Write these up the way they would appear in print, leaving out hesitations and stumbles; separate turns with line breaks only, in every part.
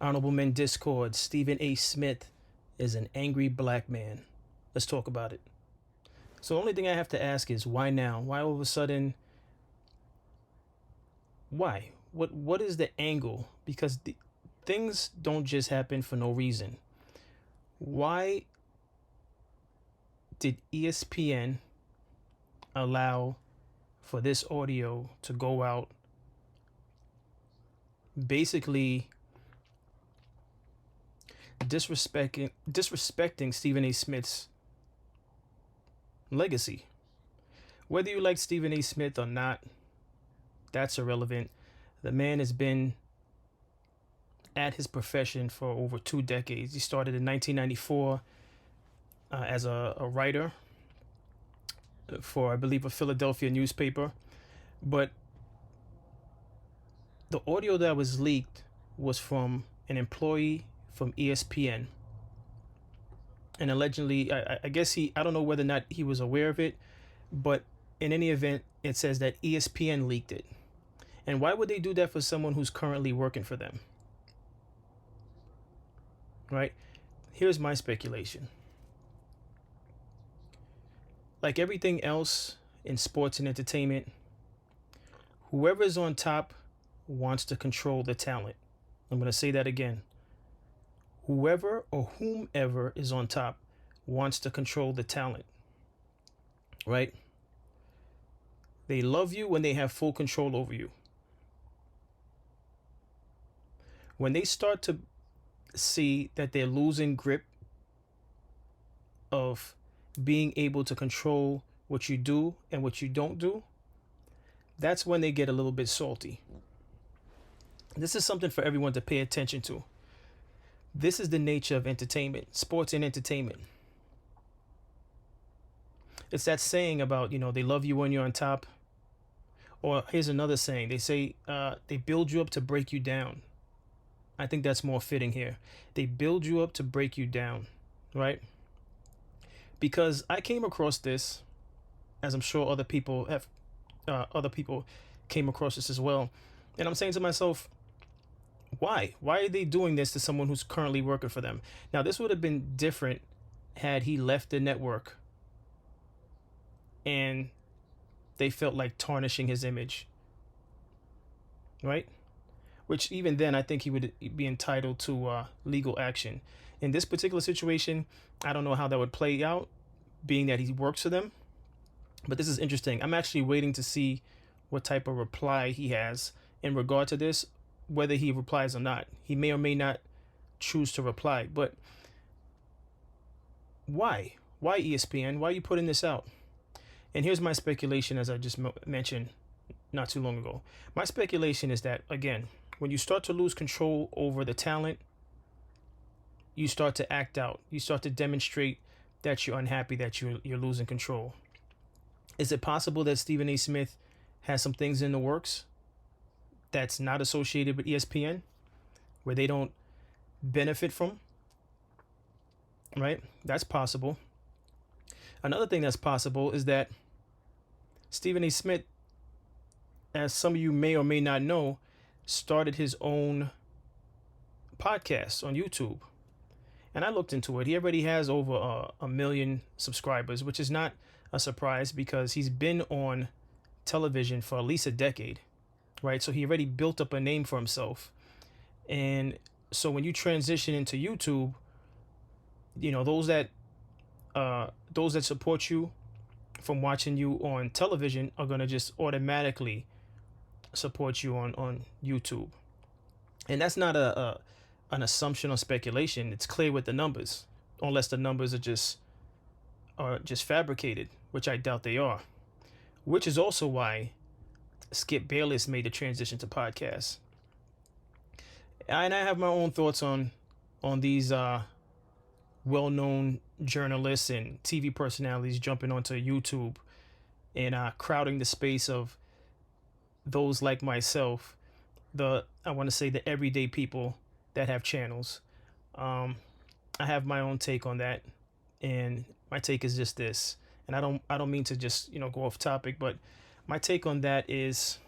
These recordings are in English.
Honorable Men Discord, Stephen A. Smith is an angry black man. Let's talk about it. So the only thing I have to ask is why now? Why all of a sudden? Why? What is the angle? Because things don't just happen for no reason. Why did ESPN allow for this audio to go out, basically disrespecting Stephen A. Smith's legacy? Whether you like Stephen A. Smith or not, that's irrelevant. The man has been at his profession for over 2 decades. He started in 1994 as a writer for, I believe, a Philadelphia newspaper. But the audio that was leaked was from an employee from ESPN. And allegedly, I guess I don't know whether or not he was aware of it, but in any event, it says that ESPN leaked it. And why would they do that for someone who's currently working for them? Right? Here's my speculation. Like everything else in sports and entertainment, whoever's on top wants to control the talent. I'm going to say that again. Whoever or whomever is on top wants to control the talent. Right? They love you when they have full control over you. When they start to see that they're losing grip of being able to control what you do and what you don't do, that's when they get a little bit salty. This is something for everyone to pay attention to. This is the nature of entertainment, sports and entertainment. It's that saying about, they love you when you're on top. Or here's another saying. They say they build you up to break you down. I think that's more fitting here. They build you up to break you down, right? Because I came across this, as I'm sure other people came across this as well. And I'm saying to myself, why? Why are they doing this to someone who's currently working for them? Now, this would have been different had he left the network and they felt like tarnishing his image, right? Which even then, I think he would be entitled to legal action. In this particular situation, I don't know how that would play out, being that he works for them. But this is interesting. I'm actually waiting to see what type of reply he has in regard to this, whether he replies or not. He may or may not choose to reply. But why? Why ESPN? Why are you putting this out? And here's my speculation, as I just mentioned not too long ago. My speculation is that, again, when you start to lose control over the talent, you start to act out. You start to demonstrate that you're unhappy, that you're losing control. Is it possible that Stephen A. Smith has some things in the works that's not associated with ESPN, where they don't benefit from? Right? That's possible. Another thing that's possible is that Stephen A. Smith, as some of you may or may not know, started his own podcast on YouTube. And I looked into it. He already has over a million subscribers, which is not a surprise because he's been on television for at least a decade, right? So he already built up a name for himself. And so when you transition into YouTube, those that support you from watching you on television are going to just automatically support you on YouTube. And that's not an assumption or speculation. It's clear with the numbers, unless the numbers are just fabricated, which I doubt they are. Which is also why Skip Bayless made the transition to podcasts. And I have my own thoughts on these well-known journalists and TV personalities jumping onto YouTube and crowding the space of those like myself, I want to say the everyday people that have channels. I have my own take on that, and my take is just this. And I don't mean to just go off topic, but my take on that is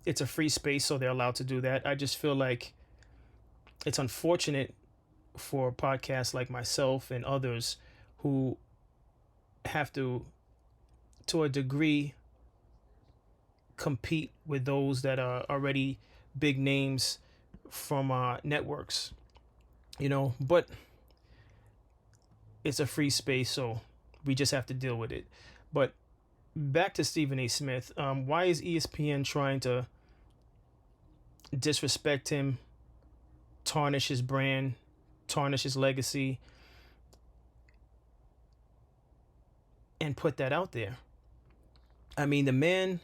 it's a free space, so they're allowed to do that. I just feel like it's unfortunate for podcasts like myself and others who have to a degree, compete with those that are already big names from networks, but it's a free space, so we just have to deal with it. But back to Stephen A. Smith. Why is ESPN trying to disrespect him, tarnish his brand, tarnish his legacy, and put that out there? I mean, the man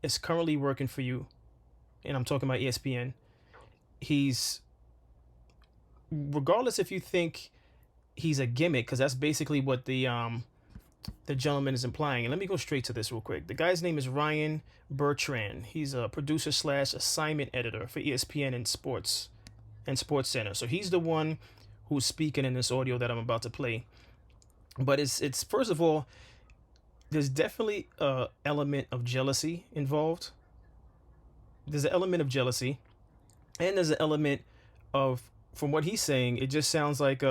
is currently working for you, and I'm talking about ESPN. He's, regardless if you think he's a gimmick, because that's basically what the gentleman is implying. And let me go straight to this real quick. The guy's name is Ryan Bertrand. He's a producer slash assignment editor for ESPN and Sports Center. So he's the one who's speaking in this audio that I'm about to play. But it's first of all, there's definitely a element of jealousy involved. There's an element of jealousy, and there's an element of, from what he's saying, it just sounds like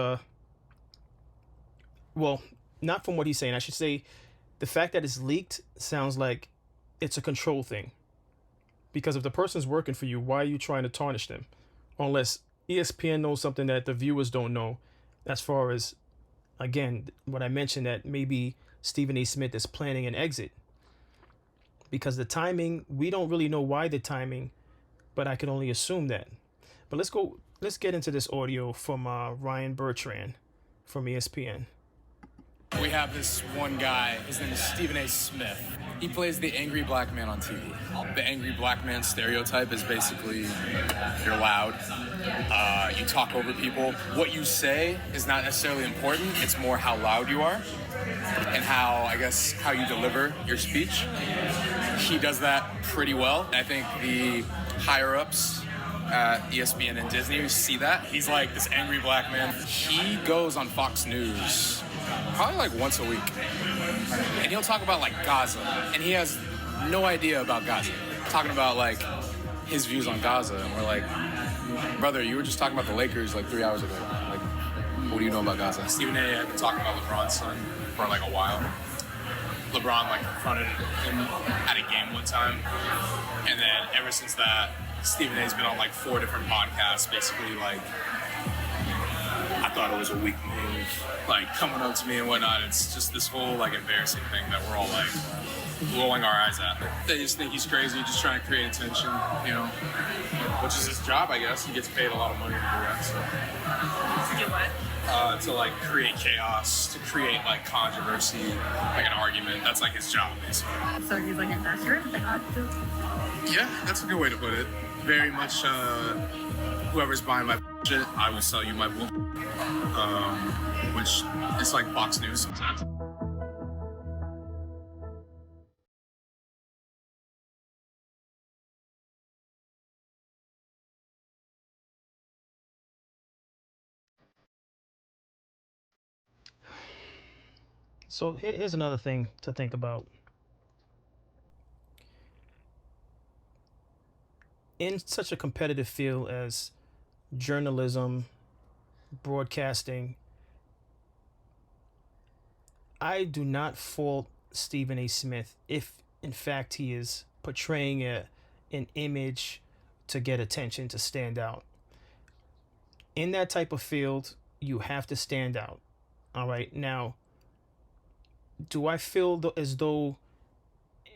well, not from what he's saying. I should say the fact that it's leaked sounds like it's a control thing. Because if the person's working for you, why are you trying to tarnish them? Unless ESPN knows something that the viewers don't know, as far as, again, what I mentioned, that maybe Stephen A. Smith is planning an exit. Because the timing, we don't really know why the timing, but I can only assume that. But let's get into this audio from Ryan Bertrand from ESPN.
We have this one guy, his name is Stephen A. Smith. He plays the angry black man on TV. The angry black man stereotype is basically you're loud, you talk over people. What you say is not necessarily important, it's more how loud you are and how you deliver your speech. He does that pretty well. I think the higher-ups at ESPN and Disney see that. He's like this angry black man. He goes on Fox News probably like once a week, and he'll talk about like Gaza, and he has no idea about Gaza, talking about like his views on Gaza, and we're like, brother, you were just talking about the Lakers like 3 hours ago. Like, what do you know about Gaza? Stephen A. had been talking about LeBron's son for like a while. LeBron like confronted him at a game one time, and then ever since that, Stephen A's been on like 4 different podcasts, basically like, I thought it was a weak move, like coming up to me and whatnot. It's just this whole like embarrassing thing that we're all like rolling our eyes at. They just think he's crazy, just trying to create attention, which is his job, I guess. He gets paid a lot of money to do that. So.
To do what?
To like create chaos, to create like controversy, like an argument. That's like his job, basically.
So he's like an investor?
Yeah, that's a good way to put it. Very much, whoever's buying my shit, I will sell you my bullshit. Which is like Fox News sometimes.
So here's another thing to think about. In such a competitive field as journalism, broadcasting, I do not fault Stephen A. Smith if, in fact, he is portraying an image to get attention, to stand out. In that type of field, you have to stand out. All right. Now, do I feel as though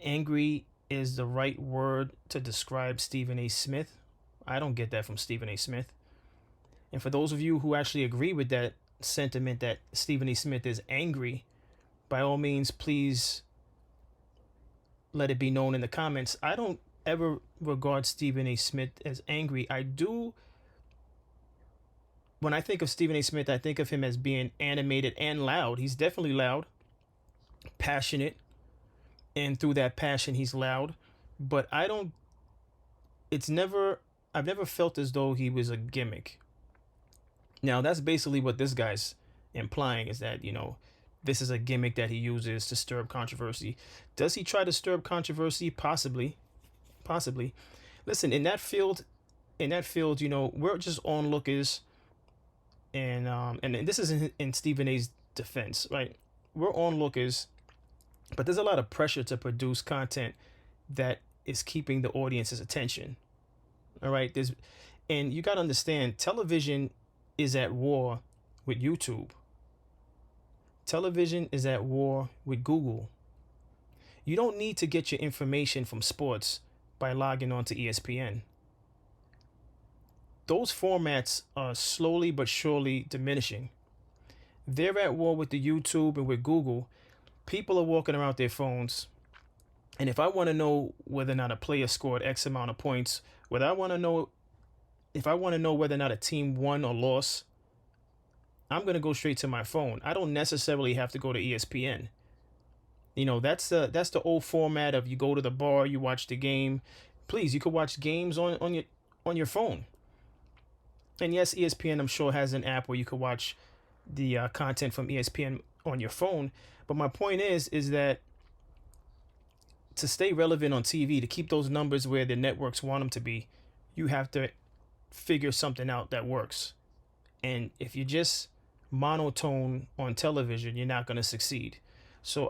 angry is the right word to describe Stephen A. Smith? I don't get that from Stephen A. Smith. And for those of you who actually agree with that sentiment that Stephen A. Smith is angry, by all means, please let it be known in the comments. I don't ever regard Stephen A. Smith as angry. I do. When I think of Stephen A. Smith, I think of him as being animated and loud. He's definitely loud, passionate, and through that passion, he's loud. But I've never felt as though he was a gimmick. Now, that's basically what this guy's implying, is that, this is a gimmick that he uses to stir up controversy. Does he try to stir up controversy? Possibly. Listen, in that field, in that field, we're just onlookers, and this is in Stephen A's defense, right? We're onlookers, but there's a lot of pressure to produce content that is keeping the audience's attention. All right, and you got to understand, television is at war with YouTube. Television is at war with Google. You don't need to get your information from sports by logging on to ESPN. Those formats are slowly but surely diminishing. They're at war with the YouTube and with Google. People are walking around their phones. And if I want to know whether or not a player scored X amount of points, if I want to know whether or not a team won or lost, I'm going to go straight to my phone. I don't necessarily have to go to ESPN. That's the old format of you go to the bar, you watch the game. Please, you could watch games on your phone. And yes, ESPN, I'm sure, has an app where you could watch the content from ESPN on your phone. But my point is that to stay relevant on TV, to keep those numbers where the networks want them to be, you have to figure something out that works. And if you're just monotone on television, you're not going to succeed. So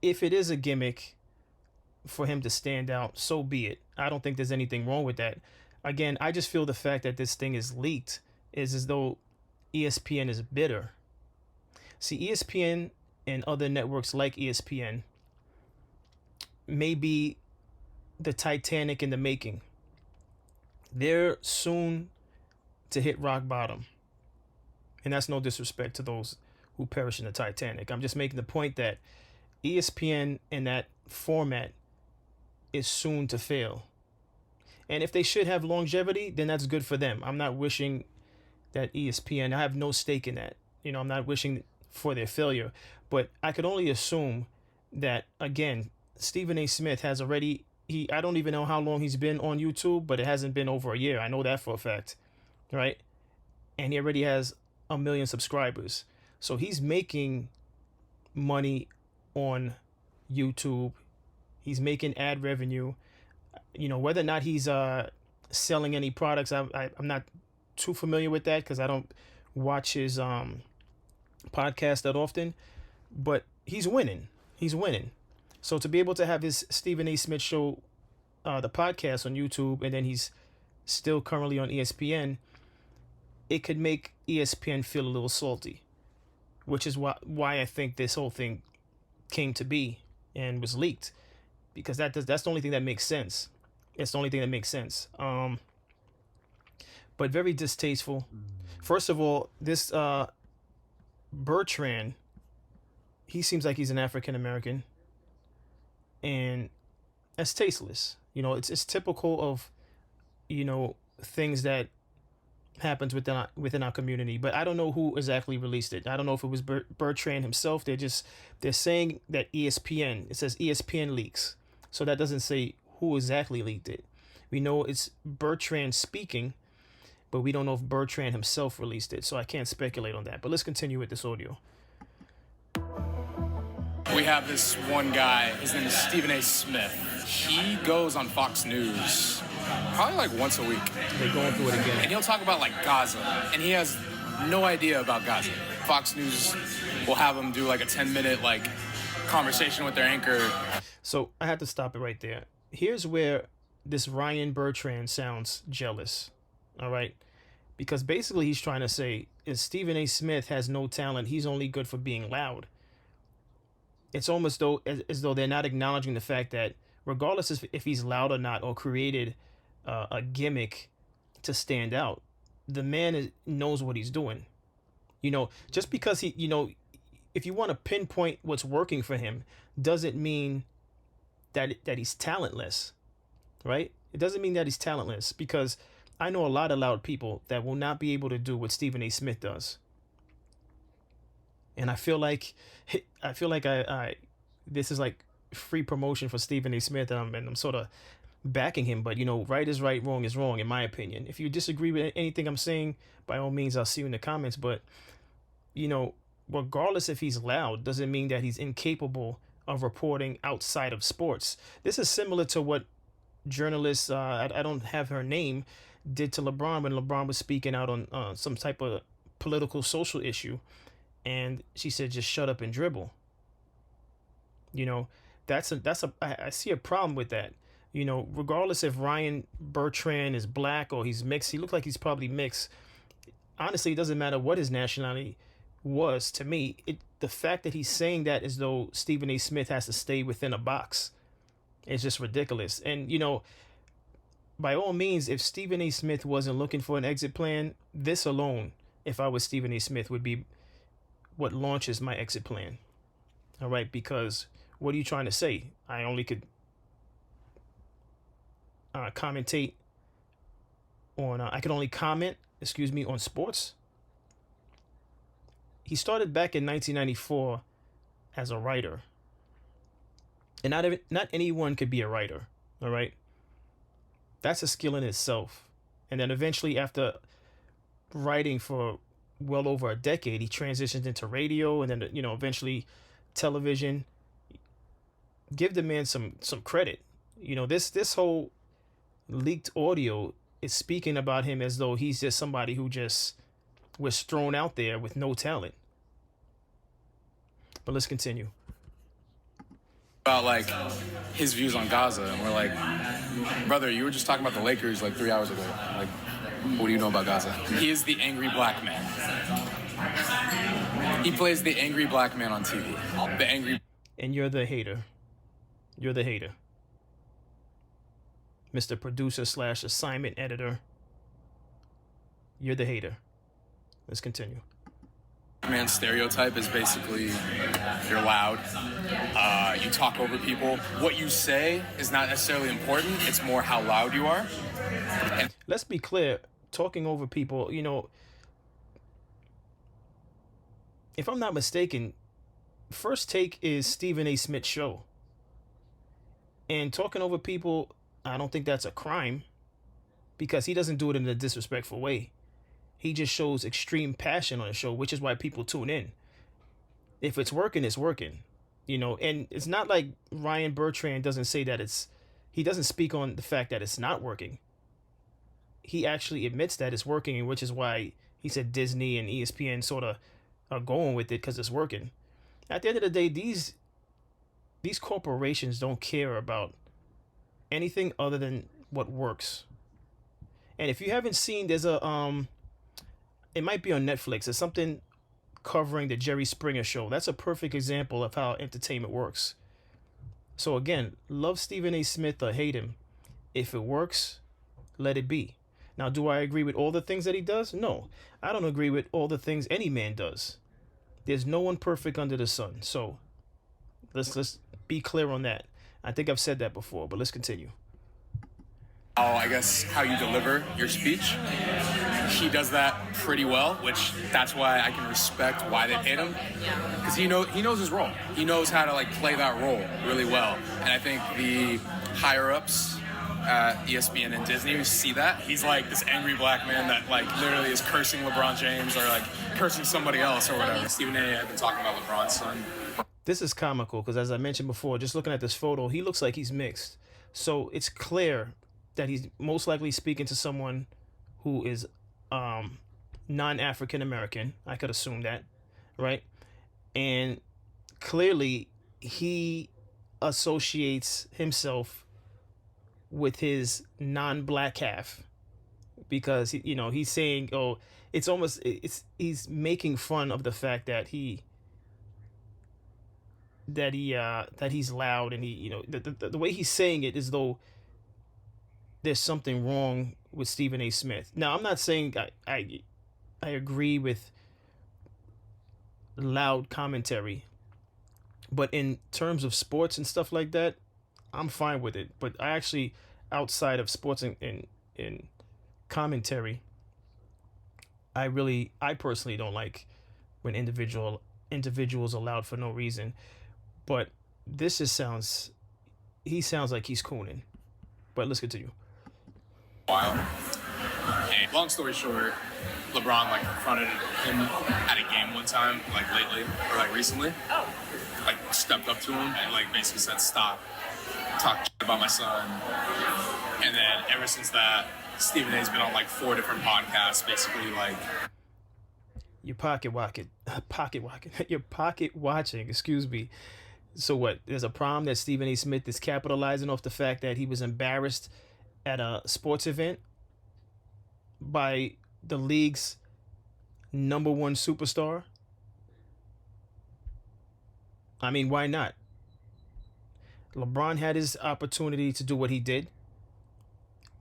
if it is a gimmick for him to stand out, so be it. I don't think there's anything wrong with that. Again, I just feel the fact that this thing is leaked is as though ESPN is bitter. See, ESPN and other networks like ESPN may be the Titanic in the making. They're soon to hit rock bottom. And that's no disrespect to those who perish in the Titanic. I'm just making the point that ESPN in that format is soon to fail. And if they should have longevity, then that's good for them. I'm not wishing that ESPN, I have no stake in that. I'm not wishing for their failure. But I could only assume that, again, Stephen A. Smith has already, I don't even know how long he's been on YouTube, but it hasn't been over a year. I know that for a fact, right? And he already has 1 million subscribers. So he's making money on YouTube. He's making ad revenue. Whether or not he's selling any products, I'm not too familiar with that because I don't watch his podcast that often. But he's winning. So to be able to have his Stephen A. Smith show, the podcast on YouTube, and then he's still currently on ESPN, it could make ESPN feel a little salty, which is why I think this whole thing came to be and was leaked, because that's the only thing that makes sense. It's the only thing that makes sense. But very distasteful. First of all, this Bertrand, he seems like he's an African American, and that's tasteless. It's typical of things that happens within our community. But I don't know who exactly released it. I don't know if it was Bertrand himself. They're saying that ESPN. It says ESPN leaks, so that doesn't say who exactly leaked it. We know it's Bertrand speaking, but we don't know if Bertrand himself released it. So I can't speculate on that. But let's continue with this audio.
We have this one guy, his name is Stephen A. Smith. He goes on Fox News probably like once a week.
They're going through it again.
And he'll talk about like Gaza. And he has no idea about Gaza. Fox News will have him do like a 10-minute like conversation with their anchor.
So I had to stop it right there. Here's where this Ryan Bertrand sounds jealous. All right. Because basically he's trying to say is Stephen A. Smith has no talent. He's only good for being loud. It's almost as though they're not acknowledging the fact that regardless if he's loud or not, or created a gimmick to stand out, the man knows what he's doing. Just because he, if you want to pinpoint what's working for him, doesn't mean that he's talentless, right? It doesn't mean that he's talentless, because I know a lot of loud people that will not be able to do what Stephen A. Smith does. And I feel like I this is like free promotion for Stephen A. Smith, and I'm sort of backing him. But right is right, wrong is wrong, in my opinion. If you disagree with anything I'm saying, by all means, I'll see you in the comments. But regardless if he's loud, doesn't mean that he's incapable of reporting outside of sports. This is similar to what journalist, I don't have her name, did to LeBron when LeBron was speaking out on some type of political social issue, and she said just shut up and dribble. You know, I see a problem with that. You know, regardless if Ryan Bertrand is black or he's mixed, he looked like he's probably mixed. Honestly, it doesn't matter what his nationality was to me. The fact that he's saying that as though Stephen A. Smith has to stay within a box is just ridiculous. And, you know, by all means, if Stephen A. Smith wasn't looking for an exit plan, this alone, if I was Stephen A. Smith, would be what launches my exit plan. All right, because what are you trying to say? I only could commentate on, I could only comment, on sports. He started back in 1994 as a writer. And not anyone could be a writer, all right? That's a skill in itself. And then eventually, after writing for well over a decade, he transitioned into radio and then, you know, eventually television. Give the man some credit. You know, this whole leaked audio is speaking about him as though he's just somebody who just was thrown out there with no talent. But let's continue.
About like his views on Gaza, and we're like, brother, you were just talking about the Lakers like 3 hours ago. Like, what do you know about Gaza? He is the angry black man. He plays the angry black man on TV. The angry.
And you're the hater. You're the hater. Mr. Producer / assignment editor. You're the hater. Let's continue.
Man stereotype is basically you're loud, you talk over people. What you say is not necessarily important. It's more how loud you are. And
let's be clear, talking over people, you know, if I'm not mistaken, First Take is Stephen A. Smith's show. And talking over people, I don't think that's a crime because he doesn't do it in a disrespectful way. He just shows extreme passion on the show, which is why people tune in. If it's working, it's working. You know, and it's not like Ryan Bertrand doesn't say that he doesn't speak on the fact that it's not working. He actually admits that it's working, which is why he said Disney and ESPN sort of are going with it because it's working. At the end of the day, these corporations don't care about anything other than what works. And if you haven't seen, there's it might be on Netflix. It's something covering the Jerry Springer show. That's a perfect example of how entertainment works. So again, love Stephen A. Smith or hate him. If it works, let it be. Now, do I agree with all the things that he does? No, I don't agree with all the things any man does. There's no one perfect under the sun. So let's be clear on that. I think I've said that before, but let's continue.
I guess how you deliver your speech. He does that pretty well, which that's why I can respect why they paid him, because he knows his role. He knows how to like play that role really well. And I think the higher ups at ESPN and Disney see that he's like this angry black man that like literally is cursing LeBron James or like cursing somebody else or whatever. Stephen A. had been talking about LeBron's son.
This is comical because, as I mentioned before, just looking at this photo, he looks like he's mixed. So it's clear that he's most likely speaking to someone who is non-African American. I could assume that, right? And clearly he associates himself with his non-black half because he's saying, oh, he's making fun of the fact that he's loud, and the way he's saying it is though there's something wrong with Stephen A. Smith. Now, I'm not saying I agree with loud commentary, but in terms of sports and stuff like that, I'm fine with it. But I actually, outside of sports and commentary, I personally don't like when individuals are loud for no reason. But this just he sounds like he's cooning. But let's continue.
Wow. And long story short, LeBron like confronted him at a game one time, like lately or like recently. Oh. Like stepped up to him and like basically said, "Stop, talk about my son." And then ever since that, Stephen A's been on like 4 different podcasts, basically like.
You're you're pocket watching, excuse me. So what? There's a problem that Stephen A. Smith is capitalizing off the fact that he was embarrassed at a sports event by the league's number one superstar. I mean, why not? LeBron had his opportunity to do what he did.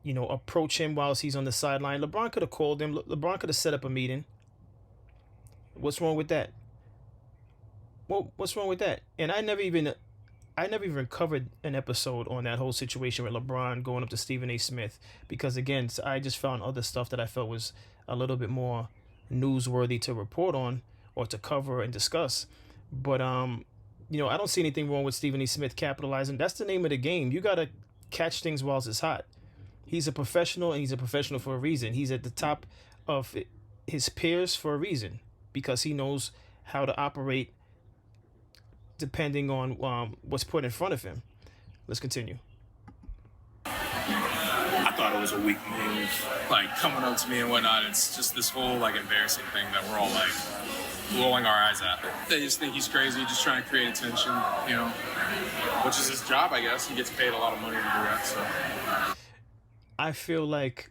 You know, approach him whilst he's on the sideline. LeBron could have called him. LeBron could have set up a meeting. What's wrong with that? Well, what's wrong with that? And I never even covered an episode on that whole situation with LeBron going up to Stephen A. Smith because, again, I just found other stuff that I felt was a little bit more newsworthy to report on or to cover and discuss. But you know, I don't see anything wrong with Stephen A. Smith capitalizing. That's the name of the game. You gotta catch things whilst it's hot. He's a professional, and he's a professional for a reason. He's at the top of his peers for a reason because he knows how to operate depending on what's put in front of him. Let's continue.
I thought it was a weak move, like coming up to me and whatnot. It's just this whole like embarrassing thing that we're all like rolling our eyes at. They just think he's crazy, just trying to create attention, you know, which is his job, I guess. He gets paid a lot of money to do that. So
I feel like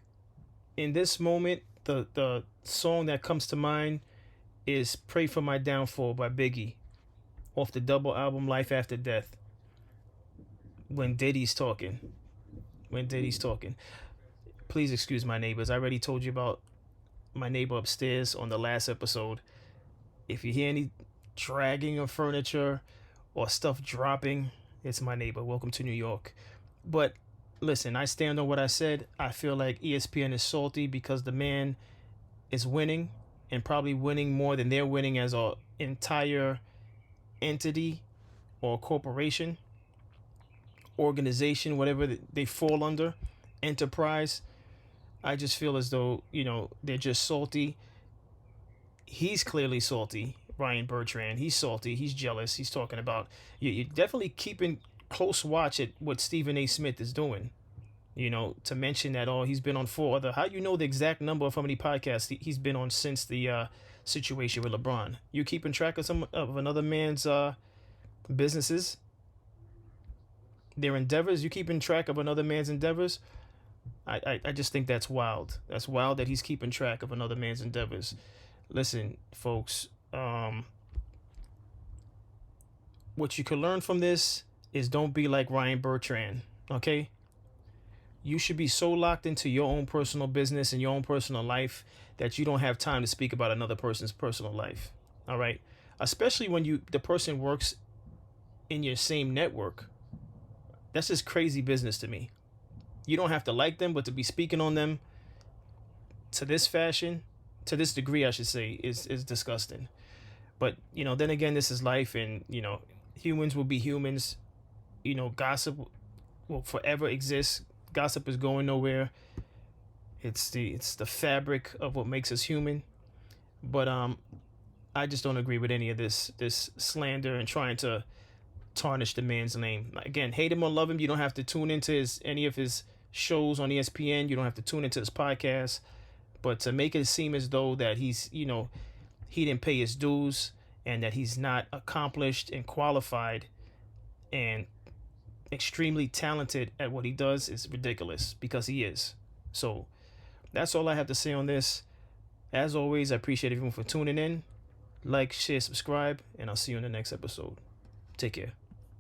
in this moment, the song that comes to mind is "Pray for My Downfall" by Biggie, off the double album Life After Death. When Diddy's talking. Please excuse my neighbors. I already told you about my neighbor upstairs on the last episode. If you hear any dragging of furniture or stuff dropping, it's my neighbor. Welcome to New York. But listen, I stand on what I said. I feel like ESPN is salty because the man is winning and probably winning more than they're winning as an entire entity or corporation, organization, whatever they fall under, enterprise. I just feel as though, you know, they're just salty. He's clearly salty, Ryan Bertrand. He's salty. He's jealous. He's talking about you're definitely keeping close watch at what Stephen A. Smith is doing. You know, to mention that he's been on 4 other. How you know the exact number of how many podcasts he's been on since the situation with LeBron? You keeping track of another man's businesses, their endeavors? You keeping track of another man's endeavors? I just think that's wild. That's wild that he's keeping track of another man's endeavors. Listen, folks, what you can learn from this is don't be like Ryan Bertrand, okay? You should be so locked into your own personal business and your own personal life that you don't have time to speak about another person's personal life, all right? Especially when the person works in your same network. That's just crazy business to me. You don't have to like them, but to be speaking on them to this degree, I should say, is disgusting. But, you know, then again, this is life, and, you know, humans will be humans. You know, gossip will forever exist. Gossip is going nowhere. It's the fabric of what makes us human. But I just don't agree with any of this slander and trying to tarnish the man's name. Again, hate him or love him, you don't have to tune into any of his shows on ESPN. You don't have to tune into his podcast. But to make it seem as though that he's, you know, he didn't pay his dues and that he's not accomplished and qualified and extremely talented at what he does is ridiculous, because he is. So that's all I have to say on this. As always, I appreciate everyone for tuning in. Like, share, subscribe, and I'll see you in the next episode. Take care.